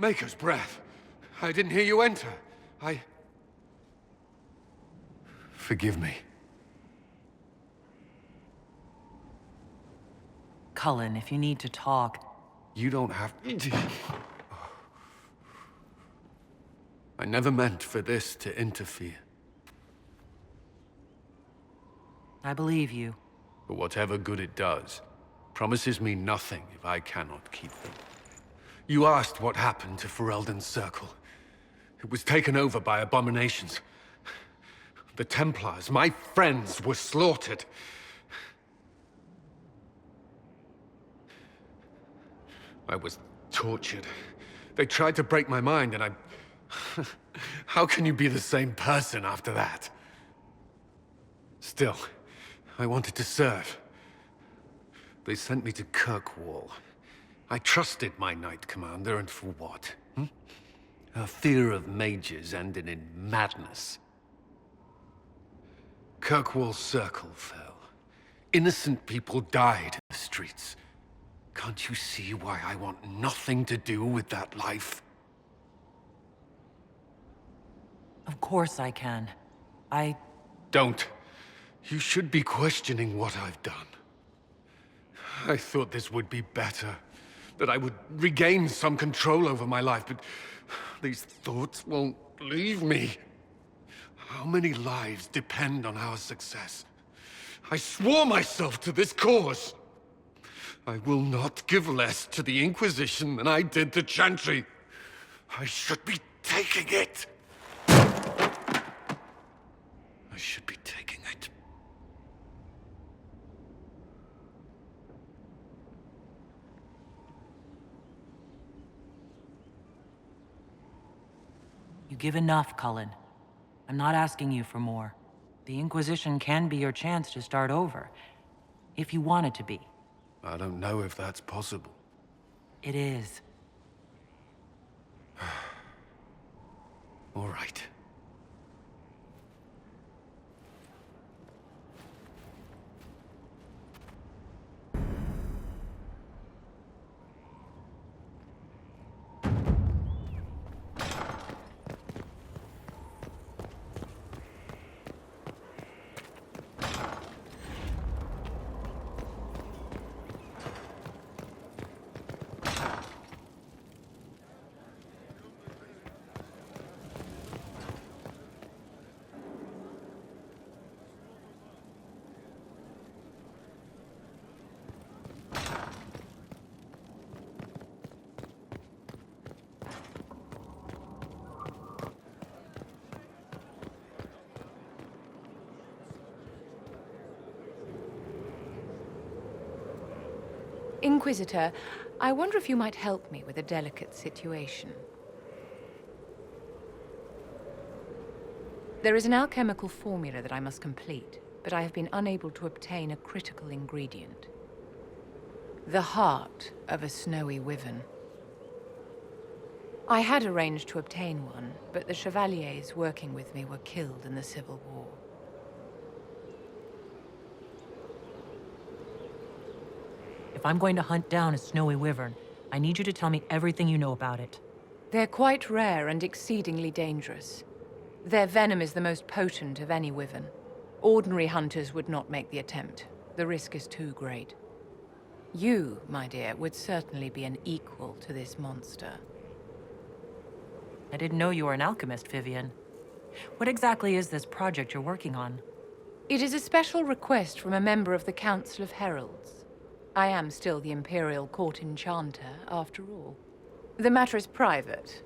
Maker's breath. I didn't hear you enter. Forgive me. Cullen, if you need to talk... You don't have... I never meant for this to interfere. I believe you. But whatever good it does, promises me nothing if I cannot keep them. You asked what happened to Ferelden's Circle. It was taken over by abominations. The Templars, my friends, were slaughtered. I was tortured. They tried to break my mind, and I... How can you be the same person after that? Still, I wanted to serve. They sent me to Kirkwall. I trusted my Knight Commander, and for what? Her fear of mages ended in madness. Kirkwall's Circle fell. Innocent people died in the streets. Can't you see why I want nothing to do with that life? Of course I can. Don't. You should be questioning what I've done. I thought this would be better. That I would regain some control over my life, but these thoughts won't leave me. How many lives depend on our success? I swore myself to this cause. I will not give less to the Inquisition than I did to Chantry. I should be taking it. I should be taking it. You give enough, Cullen. I'm not asking you for more. The Inquisition can be your chance to start over. If you want it to be. I don't know if that's possible. It is. All right. Inquisitor, I wonder if you might help me with a delicate situation. There is an alchemical formula that I must complete, but I have been unable to obtain a critical ingredient. The heart of a snowy wyvern. I had arranged to obtain one, but the chevaliers working with me were killed in the Civil War. If I'm going to hunt down a snowy wyvern, I need you to tell me everything you know about it. They're quite rare and exceedingly dangerous. Their venom is the most potent of any wyvern. Ordinary hunters would not make the attempt. The risk is too great. You, my dear, would certainly be an equal to this monster. I didn't know you were an alchemist, Vivian. What exactly is this project you're working on? It is a special request from a member of the Council of Heralds. I am still the Imperial Court Enchanter, after all. The matter is private.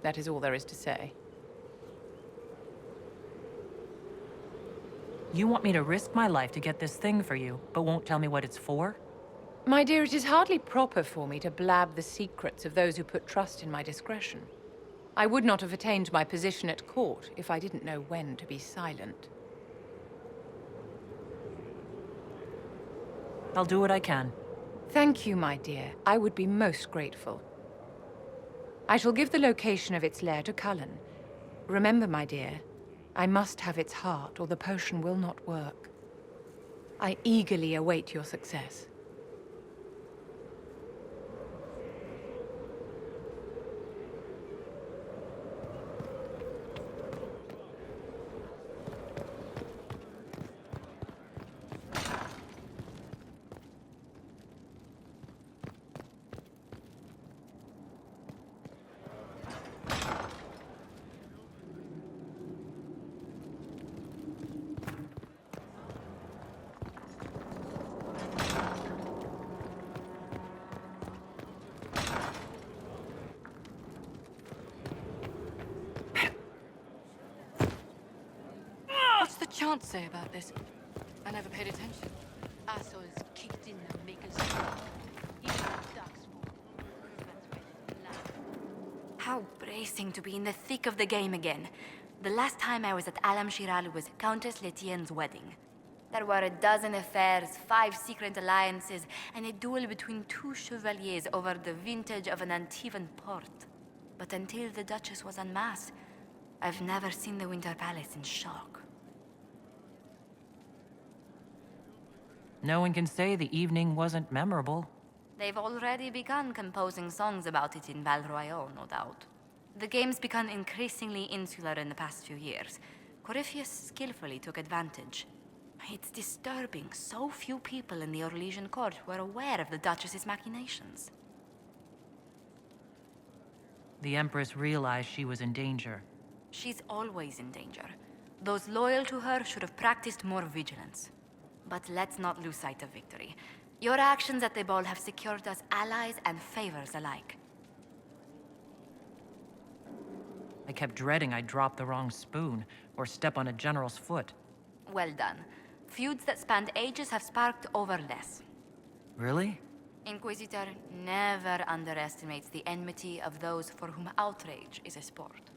That is all there is to say. You want me to risk my life to get this thing for you, but won't tell me what it's for? My dear, it is hardly proper for me to blab the secrets of those who put trust in my discretion. I would not have attained my position at court if I didn't know when to be silent. I'll do what I can. Thank you, my dear. I would be most grateful. I shall give the location of its lair to Cullen. Remember, my dear, I must have its heart, or the potion will not work. I eagerly await your success. can't say about this. I never paid attention. Assholes kicked in the maker's even ducks How bracing to be in the thick of the game again. The last time I was at Alam Shiral was Countess Letienne's wedding. There were a dozen affairs, 5 secret alliances, and a duel between 2 chevaliers over the vintage of an Antivan port. But until the Duchess was unmasked, I've never seen the Winter Palace in shock. No one can say the evening wasn't memorable. They've already begun composing songs about it in Val Royale, no doubt. The game's become increasingly insular in the past few years. Corypheus skillfully took advantage. It's disturbing so few people in the Orlesian court were aware of the Duchess's machinations. The Empress realized she was in danger. She's always in danger. Those loyal to her should have practiced more vigilance. But let's not lose sight of victory. Your actions at the ball have secured us allies and favors alike. I kept dreading I'd drop the wrong spoon or step on a general's foot. Well done. Feuds that spanned ages have sparked over less. Really? Inquisitor never underestimates the enmity of those for whom outrage is a sport.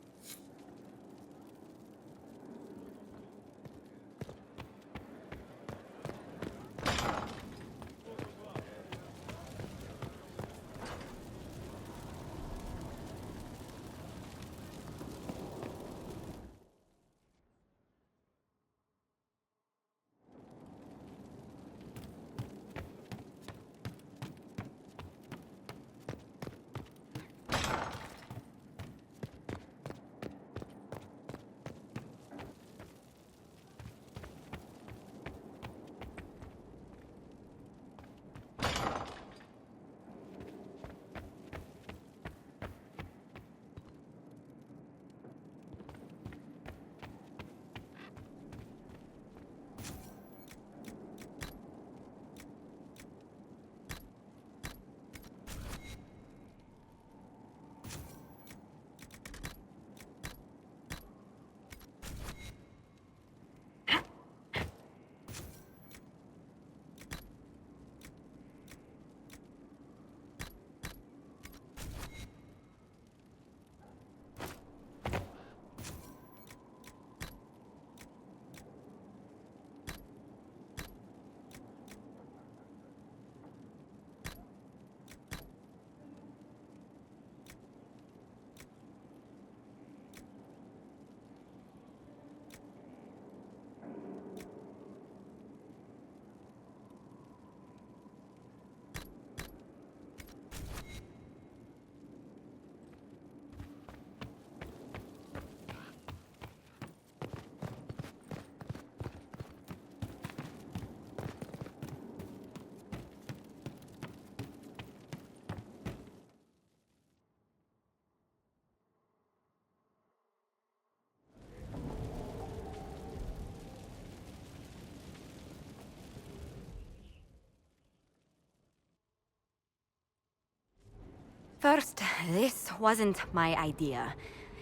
First, this wasn't my idea.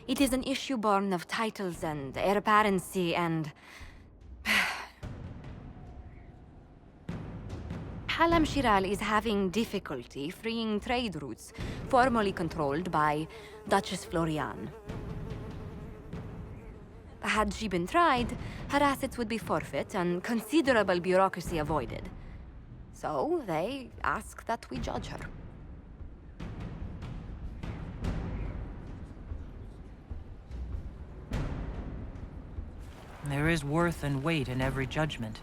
It is an issue born of titles and heir apparency and... Halam Shiral is having difficulty freeing trade routes formerly controlled by Duchess Florian. Had she been tried, her assets would be forfeit and considerable bureaucracy avoided. So they ask that we judge her. There is worth and weight in every judgment,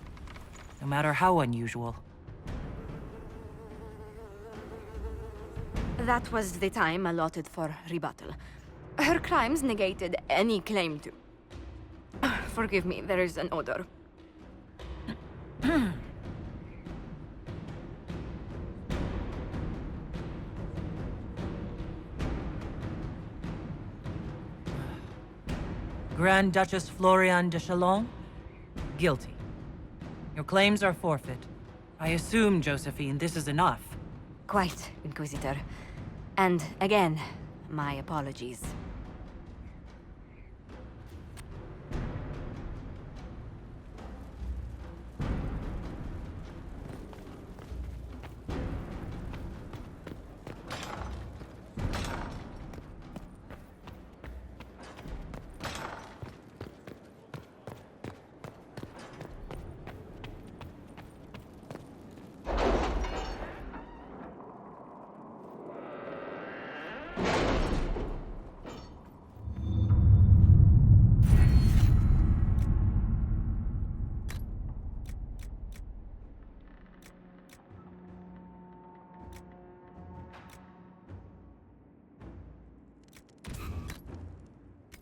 no matter how unusual. That was the time allotted for rebuttal. Her crimes negated any claim to... Forgive me, there is an odor. Grand Duchess Florian de Chalon? Guilty. Your claims are forfeit. I assume, Josephine, this is enough. Quite, Inquisitor. And again, my apologies.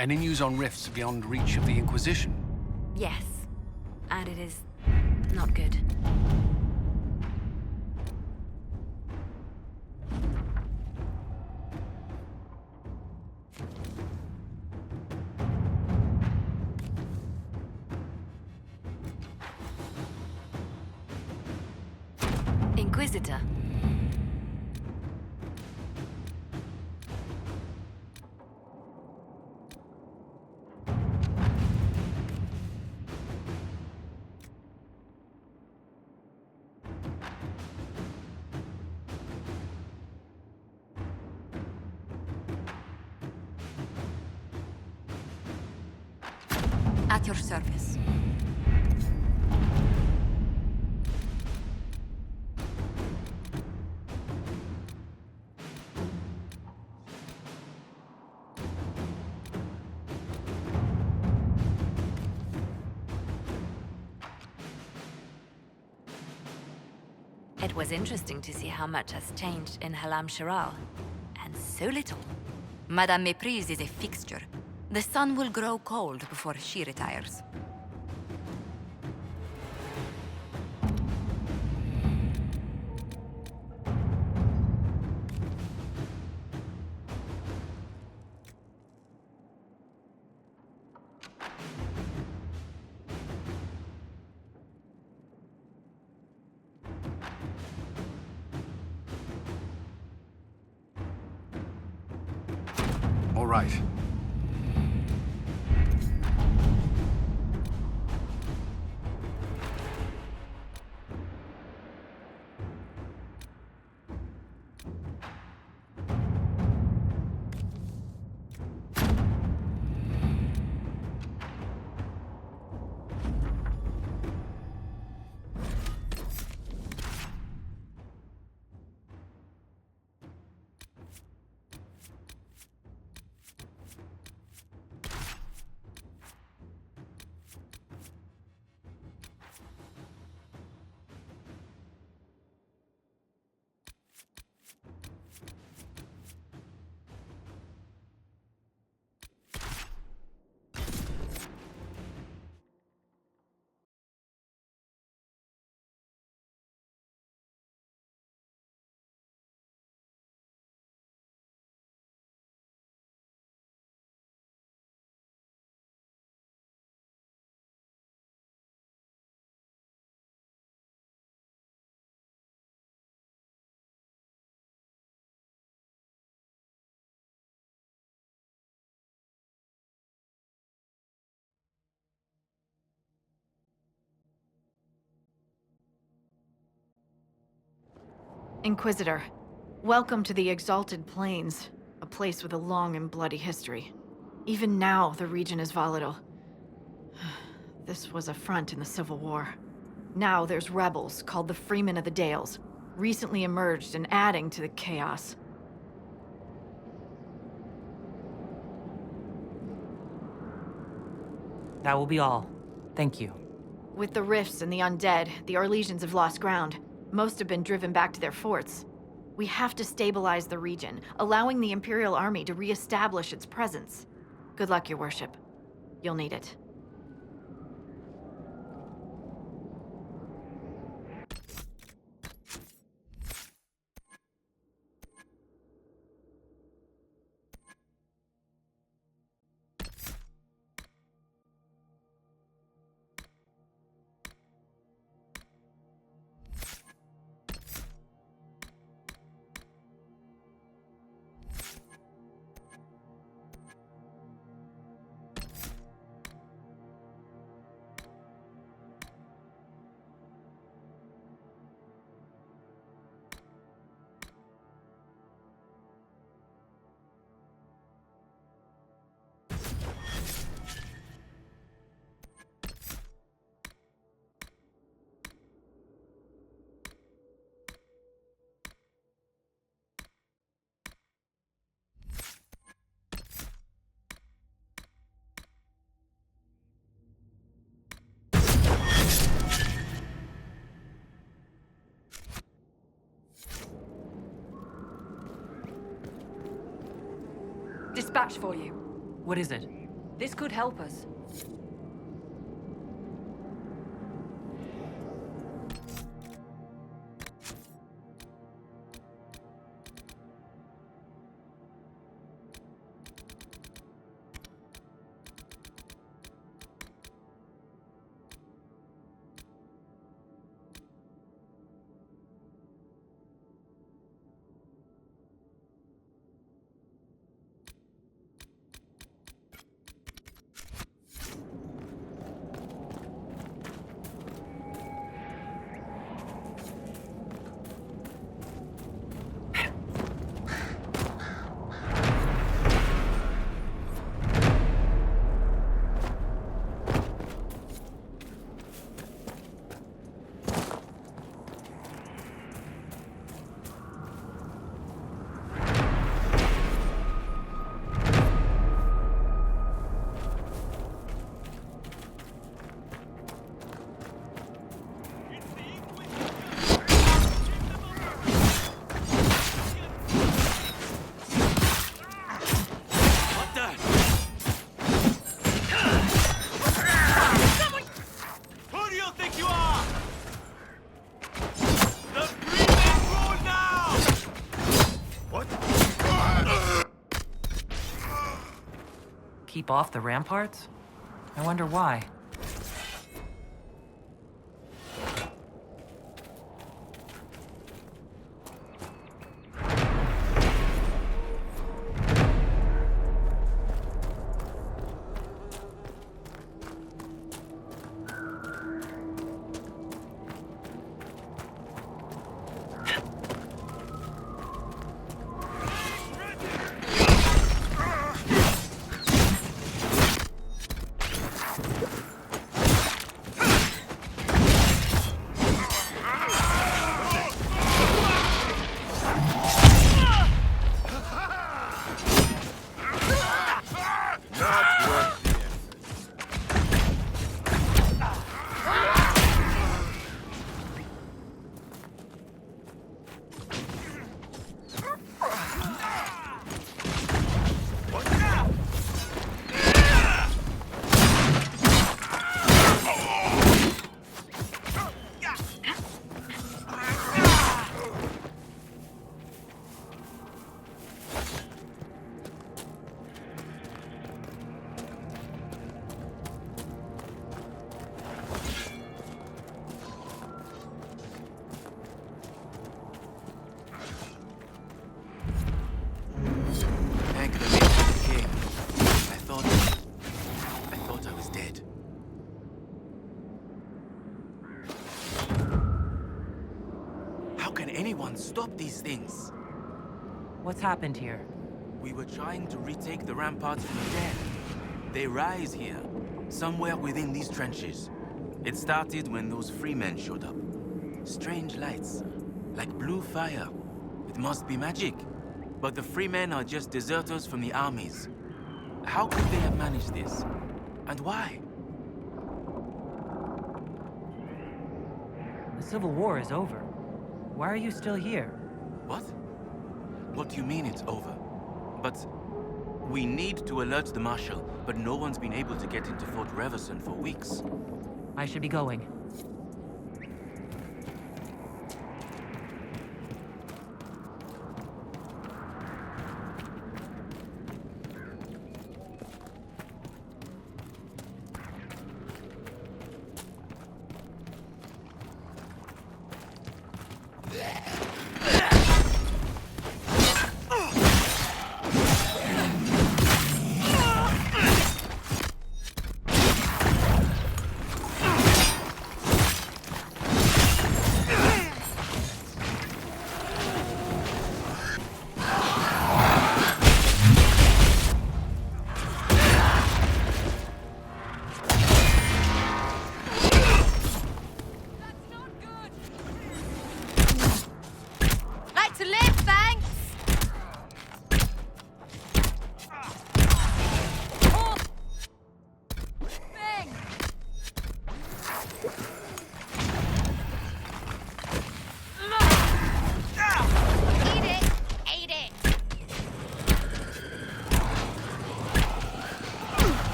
Any news on rifts beyond reach of the Inquisition? Yes. And it is not good. Inquisitor. At your service. It was interesting to see how much has changed in Halam Shiral. And so little. Madame Méprise is a fixture. The sun will grow cold before she retires. All right. Inquisitor, welcome to the Exalted Plains, a place with a long and bloody history. Even now, the region is volatile. This was a front in the Civil War. Now there's rebels called the Freemen of the Dales, recently emerged and adding to the chaos. That will be all. Thank you. With the rifts and the undead, the Arlesians have lost ground. Most have been driven back to their forts. We have to stabilize the region, allowing the Imperial Army to re-establish its presence. Good luck, Your Worship. You'll need it. Dispatch for you. What is it? This could help us. Keep off the ramparts? I wonder why. Stop these things. What's happened here? We were trying to retake the ramparts from the dead. They rise here, somewhere within these trenches. It started when those free men showed up. Strange lights, like blue fire. It must be magic. But the free men are just deserters from the armies. How could they have managed this? And why? The Civil War is over. Why are you still here? What? What do you mean it's over? But we need to alert the Marshal, but no one's been able to get into Fort Reverson for weeks. I should be going.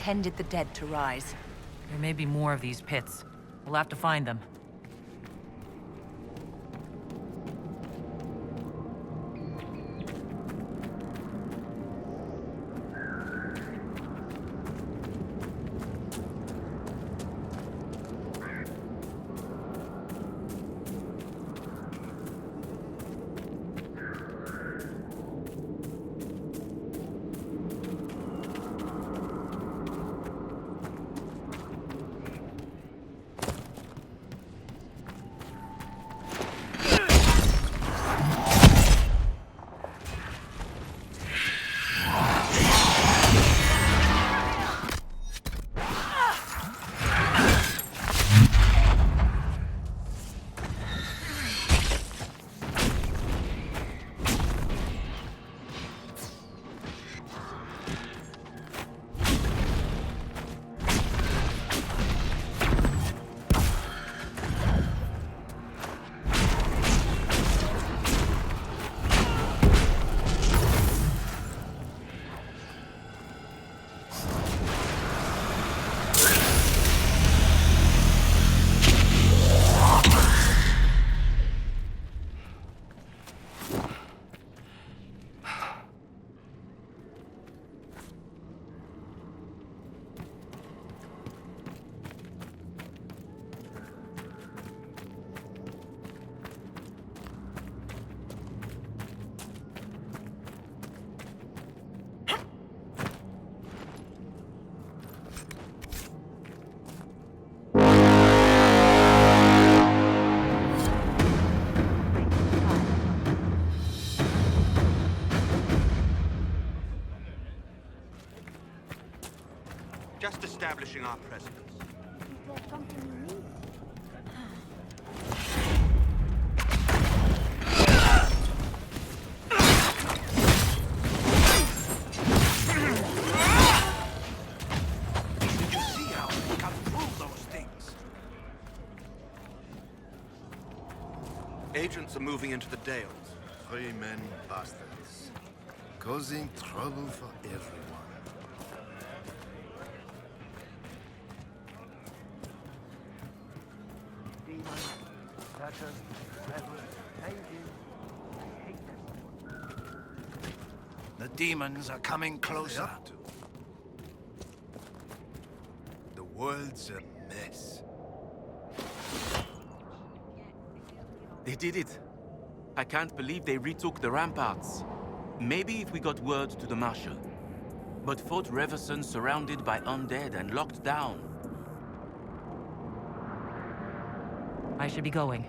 intended the dead to rise. There may be more of these pits. We'll have to find them. Just establishing our presence. Did you see how we cut through those things? Agents are moving into the Dales. Freemen bastards. Causing trouble for everyone. The demons are coming closer. The world's a mess. They did it. I can't believe they retook the ramparts. Maybe if we got word to the Marshal. But Fort Reverson surrounded by undead and locked down. I should be going.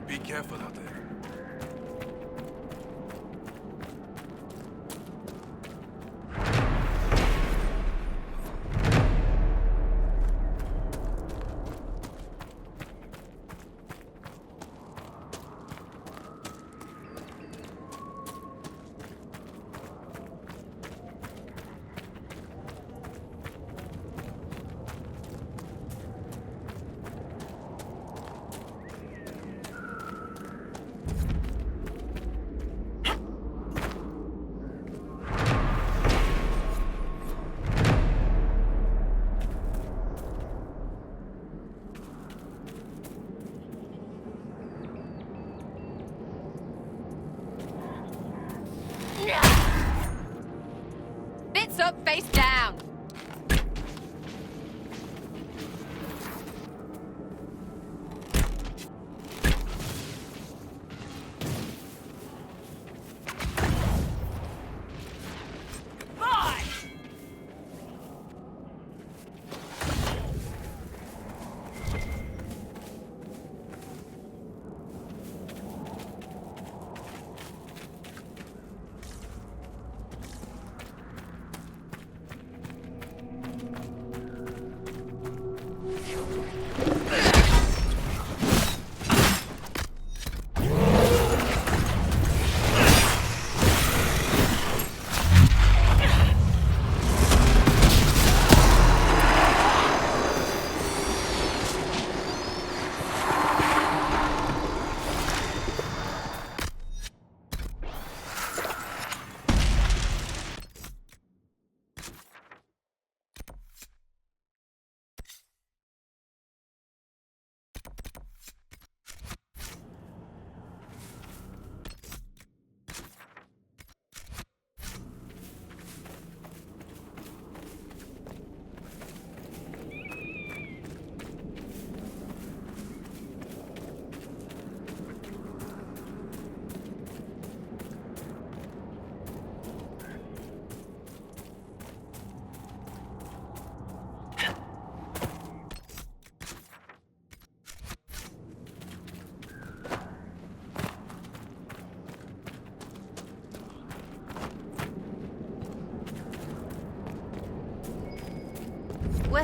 Be careful out there.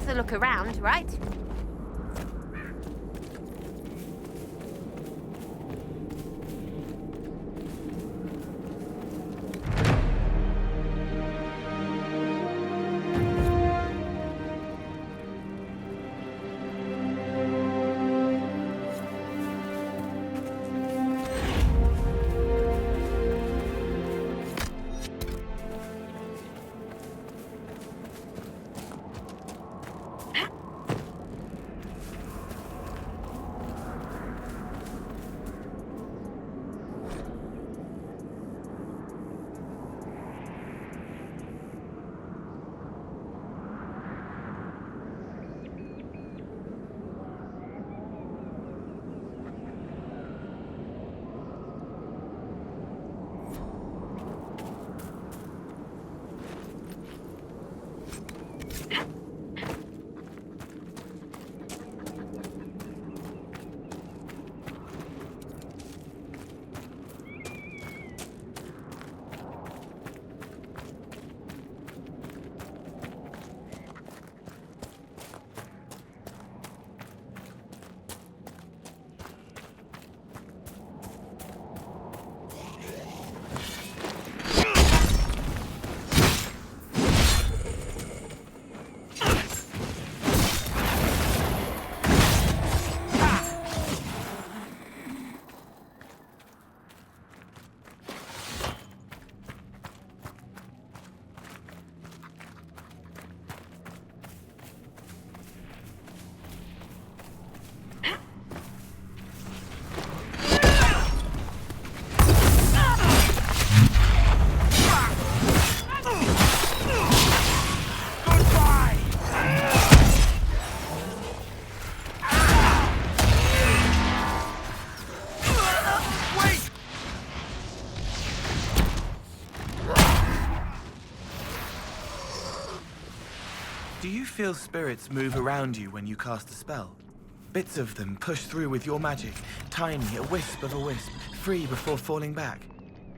worth a look around, right? Do you feel spirits move around you when you cast a spell? Bits of them push through with your magic, tiny, a wisp of a wisp, free before falling back.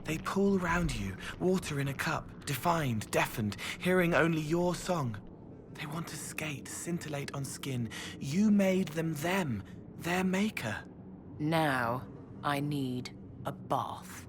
They pool around you, water in a cup, defined, deafened, hearing only your song. They want to skate, scintillate on skin. You made them, their maker. Now, I need a bath.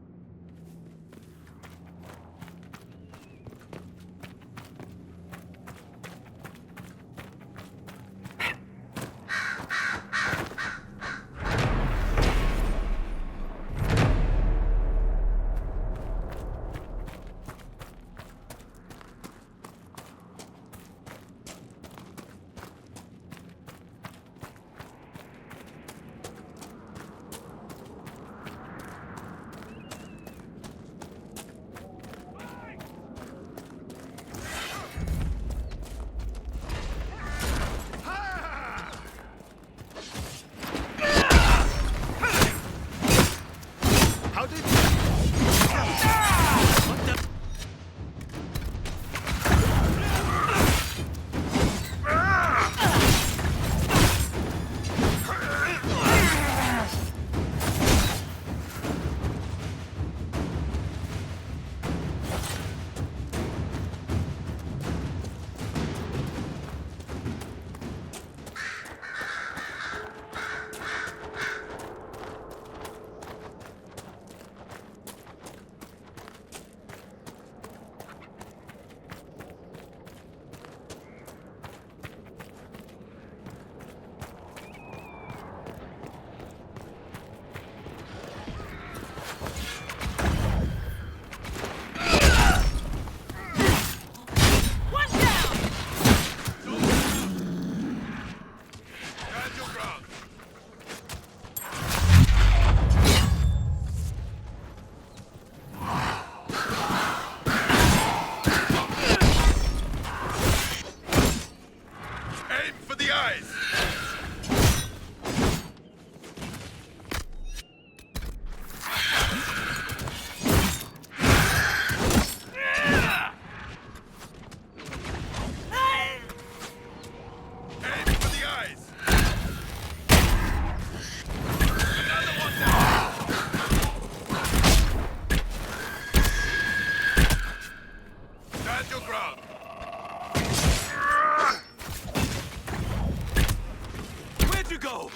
go!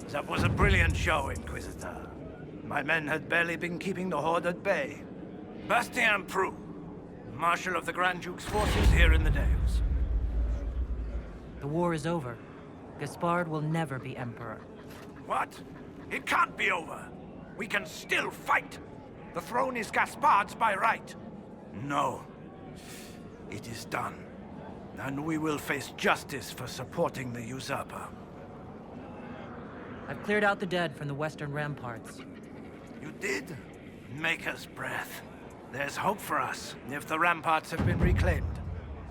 That was a brilliant show, Inquisitor. My men had barely been keeping the Horde at bay. Bastien Prou, Marshal of the Grand Duke's forces here in the Dales. The war is over. Gaspard will never be Emperor. What? It can't be over. We can still fight. The throne is Gaspard's by right. No. It is done. And we will face justice for supporting the usurper. I've cleared out the dead from the western ramparts. You did? Maker's breath. There's hope for us, if the ramparts have been reclaimed.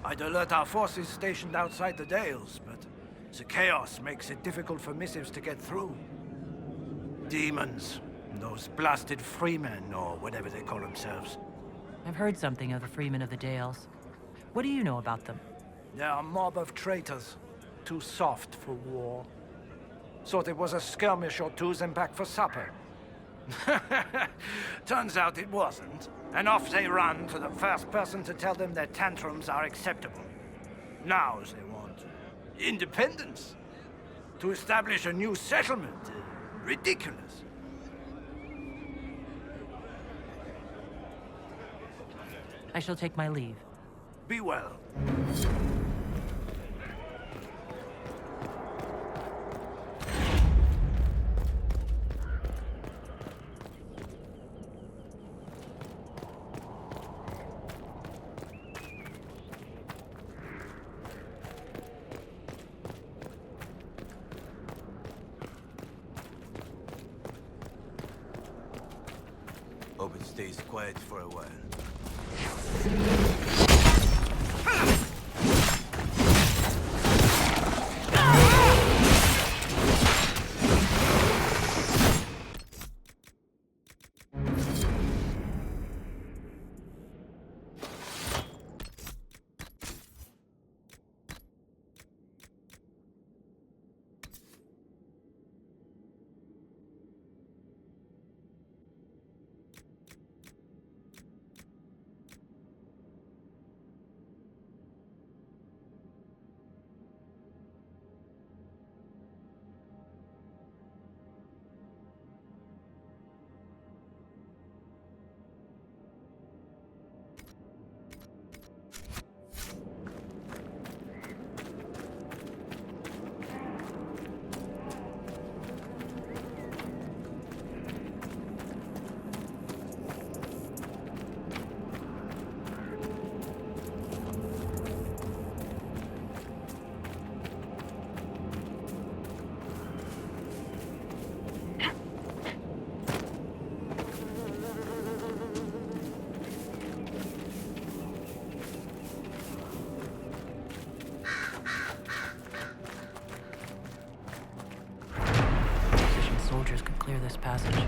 I'd alert our forces stationed outside the Dales, but the chaos makes it difficult for missives to get through. Demons. Those blasted freemen, or whatever they call themselves. I've heard something of the Freemen of the Dales. What do you know about them? They're a mob of traitors. Too soft for war. Thought it was a skirmish or two, then back for supper. Turns out it wasn't. And off they run to the first person to tell them their tantrums are acceptable. Now they want independence. To establish a new settlement. Ridiculous. I shall take my leave. Be well. Hope it stays quiet for a while. Soldiers could clear this passage.